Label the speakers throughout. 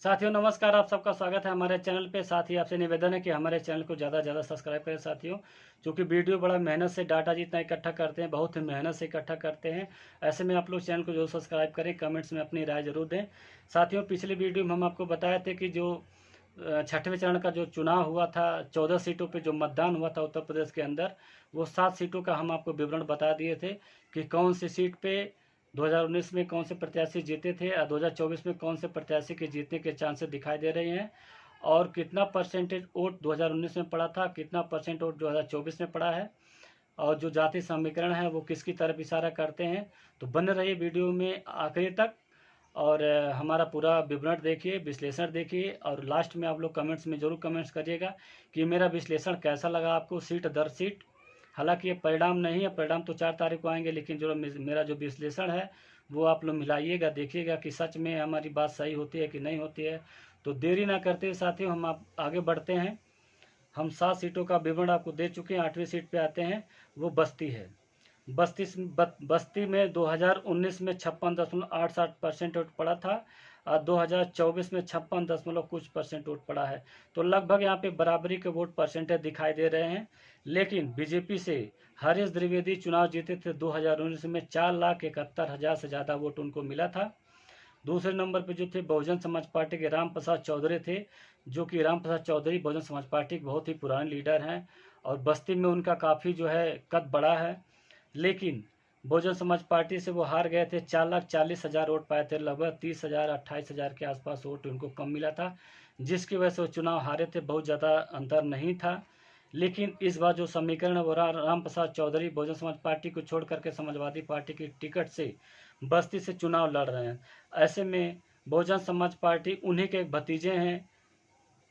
Speaker 1: साथियों नमस्कार, आप सबका स्वागत है हमारे चैनल पे। साथ ही आपसे निवेदन है कि हमारे चैनल को ज़्यादा से ज़्यादा सब्सक्राइब करें साथियों, क्योंकि वीडियो बड़ा मेहनत से डाटा जितना इकट्ठा करते हैं, बहुत ही मेहनत से इकट्ठा करते हैं। ऐसे में आप लोग चैनल को जरूर सब्सक्राइब करें, कमेंट्स में अपनी राय जरूर दें। साथियों पिछले वीडियो में हम आपको बताए थे कि जो छठवें चरण का जो चुनाव हुआ था, 14 सीटों पर जो मतदान हुआ था उत्तर प्रदेश के अंदर, वो 7 सीटों का हम आपको विवरण बता दिए थे कि कौन सी सीट पे 2019 में कौन से प्रत्याशी जीते थे और 2024 में कौन से प्रत्याशी के जीतने के चांसेस दिखाई दे रहे हैं, और कितना परसेंटेज वोट 2019 में पड़ा था, कितना परसेंट वोट 2024 में पड़ा है, और जो जाति समीकरण है वो किसकी तरफ इशारा करते हैं। तो बने रहिए वीडियो में आखिरी तक और हमारा पूरा विवरण देखिए, विश्लेषण देखिए, और लास्ट में आप लोग कमेंट्स में ज़रूर कमेंट्स करिएगा कि मेरा विश्लेषण कैसा लगा आपको सीट दर सीट। हालांकि ये परिणाम नहीं है, परिणाम तो 4 तारीख को आएंगे, लेकिन जो मेरा जो विश्लेषण है वो आप लोग मिलाइएगा, देखिएगा कि सच में हमारी बात सही होती है कि नहीं होती है। तो देरी ना करते हुए साथियों हम आप आगे बढ़ते हैं। हम 7 सीटों का विवरण आपको दे चुके हैं। 8वीं सीट पे आते हैं, वो बस्ती है। बस्ती में 2019 में 56.87% वोट पड़ा था और 2024 में 56 दशमलव कुछ परसेंट वोट पड़ा है। तो लगभग यहाँ पे बराबरी के वोट परसेंटेज दिखाई दे रहे हैं। लेकिन बीजेपी से हरीश द्विवेदी चुनाव जीते थे 2019 में, 4,71,000 से ज़्यादा वोट उनको मिला था। दूसरे नंबर पर जो थे बहुजन समाज पार्टी के राम प्रसाद चौधरी थे, जो कि राम प्रसाद चौधरी बहुजन समाज पार्टी के बहुत ही पुराने लीडर हैं और बस्ती में उनका काफ़ी जो है कद बड़ा है। लेकिन बहुजन समाज पार्टी से वो हार गए थे। 4,40,000 वोट पाए थे, लगभग 30,000 28,000 के आसपास वोट उनको कम मिला था, जिसकी वजह से वो चुनाव हारे थे। बहुत ज़्यादा अंतर नहीं था। लेकिन इस बार जो समीकरण है वो राम प्रसाद चौधरी बहुजन समाज पार्टी को छोड़ करके समाजवादी पार्टी की टिकट से बस्ती से चुनाव लड़ रहे हैं। ऐसे में बहुजन समाज पार्टी उन्हीं के एक भतीजे हैं,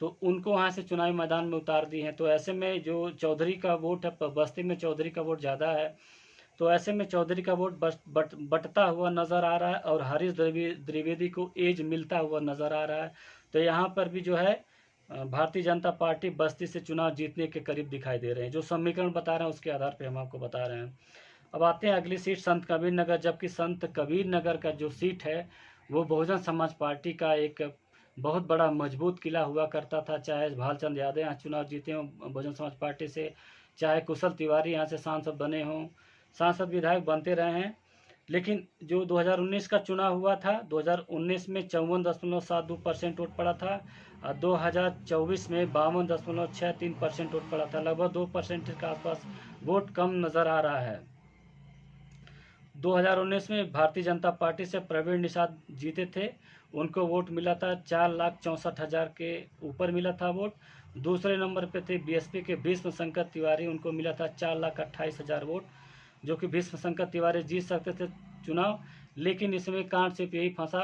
Speaker 1: तो उनको वहाँ से चुनावी मैदान में उतार दी हैं। तो ऐसे में जो चौधरी का वोट है, बस्ती में चौधरी का वोट ज़्यादा है, तो ऐसे में चौधरी का वोट बटता हुआ नज़र आ रहा है और हरीश द्विवेदी को एज मिलता हुआ नज़र आ रहा है। तो यहाँ पर भी जो है भारतीय जनता पार्टी बस्ती से चुनाव जीतने के करीब दिखाई दे रहे हैं। जो समीकरण बता रहे हैं उसके आधार पर हम आपको बता रहे हैं। अब आते हैं अगली सीट संत कबीर नगर, जबकि संत कबीर नगर का जो सीट है वो बहुजन समाज पार्टी का एक बहुत बड़ा मजबूत किला हुआ करता था। चाहे भालचंद यादव यहाँ चुनाव जीते हों बहुजन समाज पार्टी से, चाहे कुशल तिवारी यहाँ से सांसद बने हों, सांसद विधायक बनते रहे हैं। लेकिन जो 2019 का चुनाव हुआ था, 2019 में 54.72% वोट पड़ा था और 2024 में 52.63% वोट पड़ा था। लगभग 2% के आसपास वोट कम नज़र आ रहा है। 2019 में भारतीय जनता पार्टी से प्रवीण निषाद जीते थे, उनको वोट मिला था 4,64,000 के ऊपर मिला था वोट। दूसरे नंबर पे थे बीएसपी के भीष्म शंकर तिवारी, उनको मिला था 4,28,000 वोट, जो कि भीष्म शंकर तिवारी जीत सकते थे चुनाव। लेकिन इसमें कांट से यही फंसा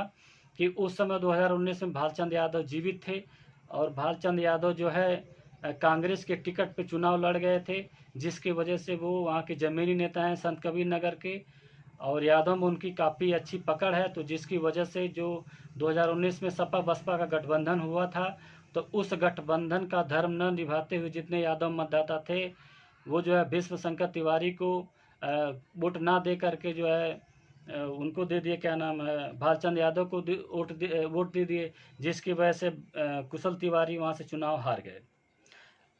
Speaker 1: कि उस समय 2019 में भालचंद यादव जीवित थे और भालचंद यादव जो है कांग्रेस के टिकट पे चुनाव लड़ गए थे, जिसकी वजह से वो वहाँ के ज़मीनी नेता हैं संत कबीर नगर के, और यादव में उनकी काफ़ी अच्छी पकड़ है। तो जिसकी वजह से जो 2019 में सपा बसपा का गठबंधन हुआ था, तो उस गठबंधन का धर्म न निभाते हुए जितने यादव मतदाता थे वो जो है भीष्म शंकर तिवारी को वोट ना दे करके जो है उनको दे दिए, क्या नाम है, भालचंद यादव को वोट दे दिए, जिसकी वजह से कुशल तिवारी वहाँ से चुनाव हार गए।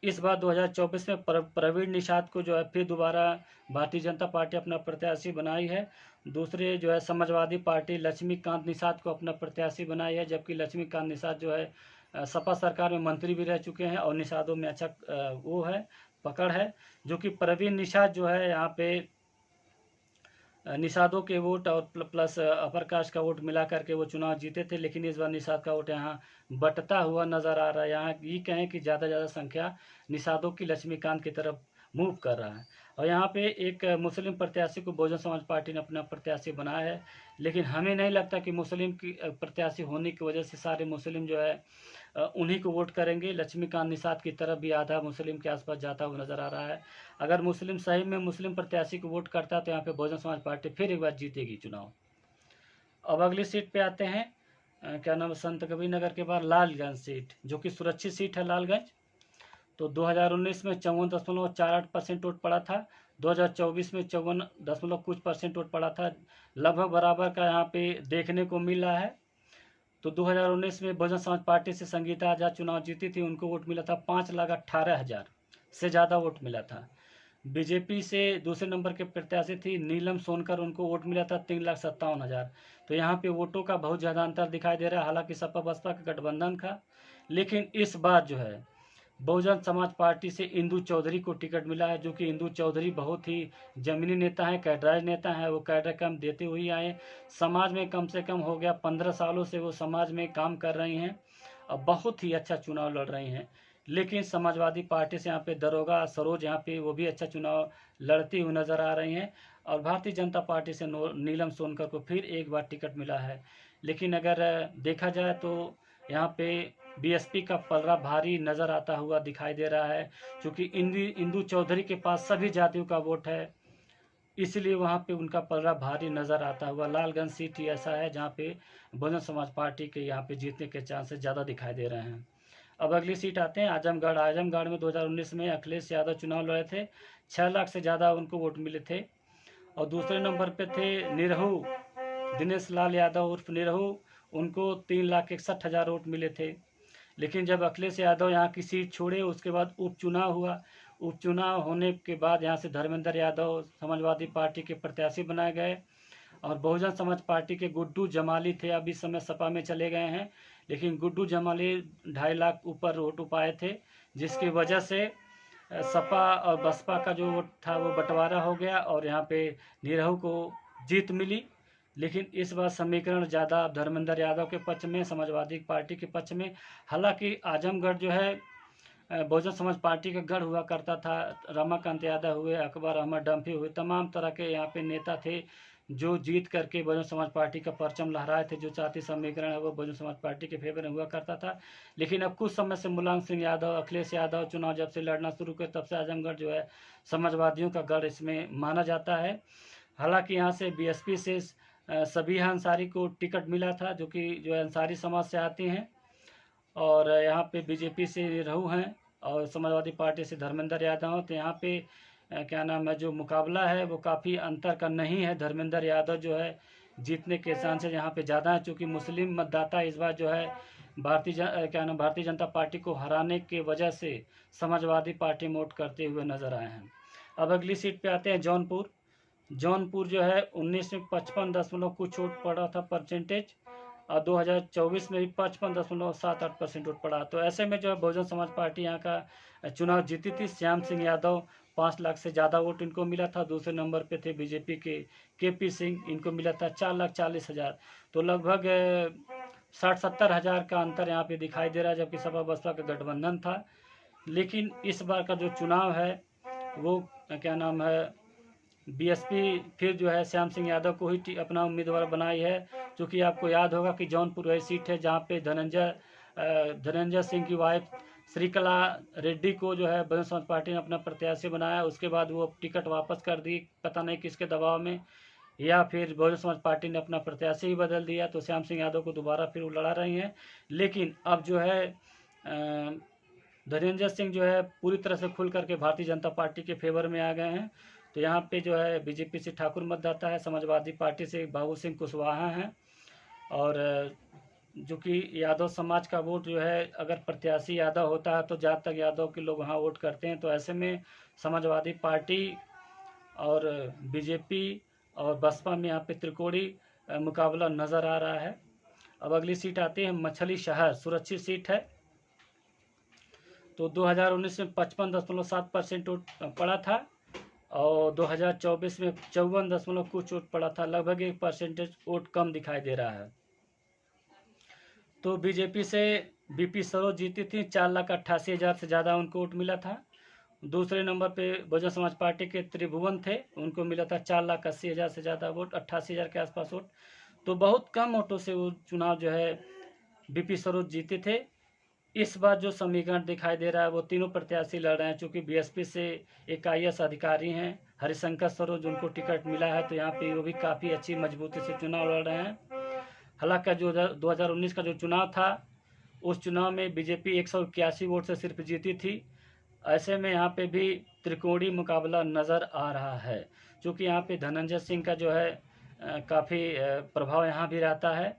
Speaker 1: इस बार 2024 में प्रवीण निषाद को जो है फिर दोबारा भारतीय जनता पार्टी अपना प्रत्याशी बनाई है। दूसरे जो है समाजवादी पार्टी लक्ष्मीकांत निषाद को अपना प्रत्याशी बनाई है, जबकि लक्ष्मीकांत निषाद जो है सपा सरकार में मंत्री भी रह चुके हैं और निषादों में अच्छा वो है पकड़ है। जो कि प्रवीण निषाद जो है यहाँ पे निषादों के वोट और प्लस अपर कास्ट का वोट मिला करके वो चुनाव जीते थे। लेकिन इस बार निषाद का वोट यहाँ बटता हुआ नज़र आ रहा है। यहाँ ये कहें कि ज़्यादा ज़्यादा संख्या निषादों की लक्ष्मीकांत की तरफ मूव कर रहा है। और यहाँ पे एक मुस्लिम प्रत्याशी को बहुजन समाज पार्टी ने अपना प्रत्याशी बनाया है, लेकिन हमें नहीं लगता कि मुस्लिम की प्रत्याशी होने की वजह से सारे मुस्लिम जो है उन्हीं को वोट करेंगे। लक्ष्मीकांत निषाद की तरफ भी आधा मुस्लिम के आसपास जाता हुआ नज़र आ रहा है। अगर मुस्लिम सही में मुस्लिम प्रत्याशी को वोट करता है तो यहाँ पे बहुजन समाज पार्टी फिर एक बार जीतेगी चुनाव। अब अगली सीट पे आते हैं, क्या नाम है, संत कबीर नगर के बाद लालगंज सीट, जो कि सुरक्षित सीट है लालगंज। तो 2019 में 54.48% वोट पड़ा था, 2024 में 54 कुछ परसेंट वोट पड़ा था। लगभग बराबर का यहाँ पे देखने को मिल रहा है। तो 2019 में बहुजन समाज पार्टी से संगीता आजाद चुनाव जीती थी, उनको वोट मिला था 5,18,000 से ज़्यादा वोट मिला था। बीजेपी से दूसरे नंबर के प्रत्याशी थी नीलम सोनकर, उनको वोट मिला था 3,57,000। तो यहाँ पे वोटों का बहुत ज़्यादा अंतर दिखाई दे रहा है। हालांकि सपा बसपा का गठबंधन था, लेकिन इस बार जो है बहुजन समाज पार्टी से इंदु चौधरी को टिकट मिला है, जो कि इंदु चौधरी बहुत ही जमीनी नेता हैं, कैडराइज नेता हैं। वो कैडर काम देते हुए आए, समाज में कम से कम हो गया 15 सालों से वो समाज में काम कर रही हैं और बहुत ही अच्छा चुनाव लड़ रही हैं। लेकिन समाजवादी पार्टी से यहाँ पे दरोगा सरोज यहाँ पे वो भी अच्छा चुनाव लड़ती हुई नज़र आ रही हैं। और भारतीय जनता पार्टी से नीलम सोनकर को फिर एक बार टिकट मिला है। लेकिन अगर देखा जाए तो यहाँ पे बीएसपी का पलड़ा भारी नज़र आता हुआ दिखाई दे रहा है, क्योंकि इंदु चौधरी के पास सभी जातियों का वोट है, इसलिए वहाँ पे उनका पलड़ा भारी नज़र आता हुआ। लालगंज सीट ही ऐसा है जहाँ पे बहुजन समाज पार्टी के यहाँ पे जीतने के चांसेस ज़्यादा दिखाई दे रहे हैं। अब अगली सीट आते हैं आजमगढ़। आजमगढ़ में 2019 में अखिलेश यादव चुनाव लड़े थे, 6 लाख से ज़्यादा उनको वोट मिले थे। और दूसरे नंबर पे थे निरहू, दिनेश लाल यादव उर्फ निरहू, उनको 3,61,000 वोट मिले थे। लेकिन जब अखिलेश यादव यहाँ की सीट छोड़े, उसके बाद उपचुनाव हुआ। उपचुनाव होने के बाद यहाँ से धर्मेंद्र यादव समाजवादी पार्टी के प्रत्याशी बनाए गए और बहुजन समाज पार्टी के गुड्डू जमाली थे, अब इस समय सपा में चले गए हैं। लेकिन गुड्डू जमाली 2.5 लाख ऊपर वोट पाए थे, जिसकी वजह से सपा और बसपा का जो वोट था वो बंटवारा हो गया और यहाँ पे निरहू को जीत मिली। लेकिन इस बार समीकरण ज़्यादा धर्मेंद्र यादव के पक्ष में, समाजवादी पार्टी के पक्ष में। हालांकि आजमगढ़ जो है बहुजन समाज पार्टी का गढ़ हुआ करता था। रमाकांत यादव हुए, अकबर अहमद डम्फी हुए, तमाम तरह के यहाँ पे नेता थे जो जीत करके बहुजन समाज पार्टी का परचम लहराए थे। जो जाति समीकरण है वो बहुजन समाज पार्टी के फेवर में हुआ करता था। लेकिन अब कुछ समय से मुलायम सिंह यादव, अखिलेश यादव चुनाव जब से लड़ना शुरू किया, तब से आजमगढ़ जो है समाजवादियों का गढ़ इसमें माना जाता है। हालांकि यहाँ से बीएसपी से सबीहा अंसारी को टिकट मिला था, जो कि जो अंसारी समाज से आती हैं। और यहाँ पे बीजेपी से रहू हैं और समाजवादी पार्टी से धर्मेंद्र यादव हैं। तो यहाँ पे क्या नाम है, जो मुकाबला है वो काफ़ी अंतर का नहीं है। धर्मेंद्र यादव जो है जीतने के चांसेस यहाँ पे ज़्यादा है, चूँकि मुस्लिम मतदाता इस बार जो है भारतीय जनता पार्टी को हराने के वजह से समाजवादी पार्टी में वोट करते हुए नजर आए हैं। अब अगली सीट पे आते हैं जौनपुर। जौनपुर जो है 19 में 55 कुछ वोट पड़ा था परसेंटेज, और 2024 में भी 55.78% वोट पड़ा। तो ऐसे में जो है बहुजन समाज पार्टी यहाँ का चुनाव जीती थी। श्याम सिंह यादव 5 लाख से ज़्यादा वोट इनको मिला था। दूसरे नंबर पे थे बीजेपी के केपी सिंह, इनको मिला था 4,40,000। तो लगभग 60-70 हज़ार का अंतर यहाँ पे दिखाई दे रहा है, जबकि सपा बसपा का गठबंधन था। लेकिन इस बार का जो चुनाव है वो क्या नाम है, बीएसपी फिर जो है श्याम सिंह यादव को ही अपना उम्मीदवार बनाई है। क्योंकि आपको याद होगा कि जौनपुर वही सीट है जहाँ पे धनंजय सिंह की वाइफ श्रीकला रेड्डी को जो है बहुजन समाज पार्टी ने अपना प्रत्याशी बनाया। उसके बाद वो टिकट वापस कर दी, पता नहीं किसके दबाव में, या फिर बहुजन समाज पार्टी ने अपना प्रत्याशी ही बदल दिया। तो श्याम सिंह यादव को दोबारा फिर वो लड़ा रही हैं। लेकिन अब जो है धनंजय सिंह जो है पूरी तरह से खुल करके भारतीय जनता पार्टी के फेवर में आ गए हैं। तो यहाँ पे जो है बीजेपी से ठाकुर मतदाता है, समाजवादी पार्टी से बाबू सिंह कुशवाहा हैं। और जो कि यादव समाज का वोट जो है, अगर प्रत्याशी यादव होता है तो ज़्यादा तक यादव के लोग वहाँ वोट करते हैं। तो ऐसे में समाजवादी पार्टी और बीजेपी और बसपा में यहाँ पे त्रिकोणी मुकाबला नज़र आ रहा है। अब अगली सीट आती है मछली शहर, सुरक्षित सीट है। तो 2019 में 55.7% वोट पड़ा था और 2024 में 54 कुछ वोट पड़ा था। लगभग 1% वोट कम दिखाई दे रहा है। तो बीजेपी से बीपी सरोज जीती थी, 4,88,000 से ज़्यादा उनको वोट मिला था। दूसरे नंबर पे बहुजन समाज पार्टी के त्रिभुवन थे, उनको मिला था 4,80,000 से ज़्यादा वोट, 88,000 के आसपास वोट। तो बहुत कम वोटों से वो चुनाव जो है बीपी सरोज जीते थे। इस बार जो समीकरण दिखाई दे रहा है वो तीनों प्रत्याशी लड़ रहे हैं। चूँकि बीएसपी से एक IAS अधिकारी हैं हरिशंकर सरोज, उनको टिकट मिला है। तो यहाँ पे वो भी काफ़ी अच्छी मजबूती से चुनाव लड़ रहे हैं। हालांकि जो 2019 का जो चुनाव था, उस चुनाव में बीजेपी 181 वोट से सिर्फ जीती थी। ऐसे में यहाँ पे भी त्रिकोणी मुकाबला नज़र आ रहा है, क्योंकि यहाँ पे धनंजय सिंह का जो है काफ़ी प्रभाव यहाँ भी रहता है।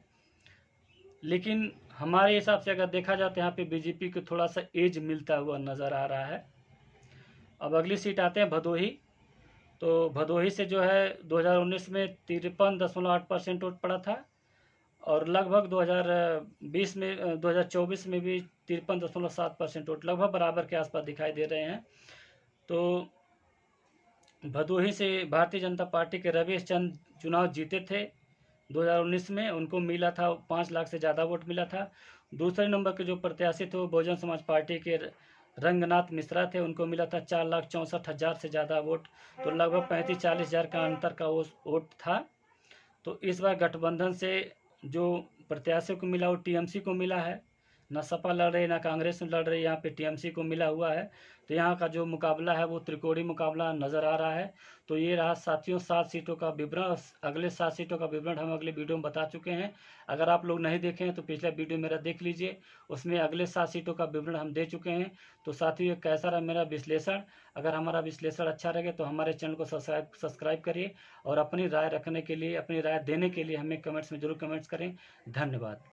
Speaker 1: लेकिन हमारे हिसाब से अगर देखा जाए तो यहाँ पे बीजेपी को थोड़ा सा एज मिलता हुआ नज़र आ रहा है। अब अगली सीट आते हैं भदोही। तो भदोही से जो है 2019 में 53.8% वोट पड़ा था, और लगभग 2020 में 2024 में भी 53.7% वोट, लगभग बराबर के आसपास दिखाई दे रहे हैं। तो भदोही से भारतीय जनता पार्टी के रवीश चंद चुनाव जीते थे 2019 में, उनको मिला था 5 लाख से ज़्यादा वोट मिला था। दूसरे नंबर के जो प्रत्याशी थे वो बहुजन समाज पार्टी के रंगनाथ मिश्रा थे, उनको मिला था 4,64,000 से ज़्यादा वोट। तो लगभग 35-40 हज़ार का अंतर का वो वोट था। तो इस बार गठबंधन से जो प्रत्याशियों को मिला वो टीएमसी को मिला है, ना सपा लड़ रही ना कांग्रेस लड़ रही, यहाँ पे टीएमसी को मिला हुआ है। तो यहाँ का जो मुकाबला है वो त्रिकोणीय मुकाबला नज़र आ रहा है। तो ये रहा साथियों 7 सीटों का विवरण। अगले 7 सीटों का विवरण हम अगले वीडियो में बता चुके हैं। अगर आप लोग नहीं देखे हैं तो पिछला वीडियो मेरा देख लीजिए, उसमें अगले 7 सीटों का विवरण हम दे चुके हैं। तो साथियों कैसा रहा मेरा विश्लेषण? अगर हमारा विश्लेषण अच्छा लगे तो हमारे चैनल को सब्सक्राइब करिए, और अपनी राय रखने के लिए, अपनी राय देने के लिए हमें कमेंट्स में जरूर कमेंट्स करें। धन्यवाद।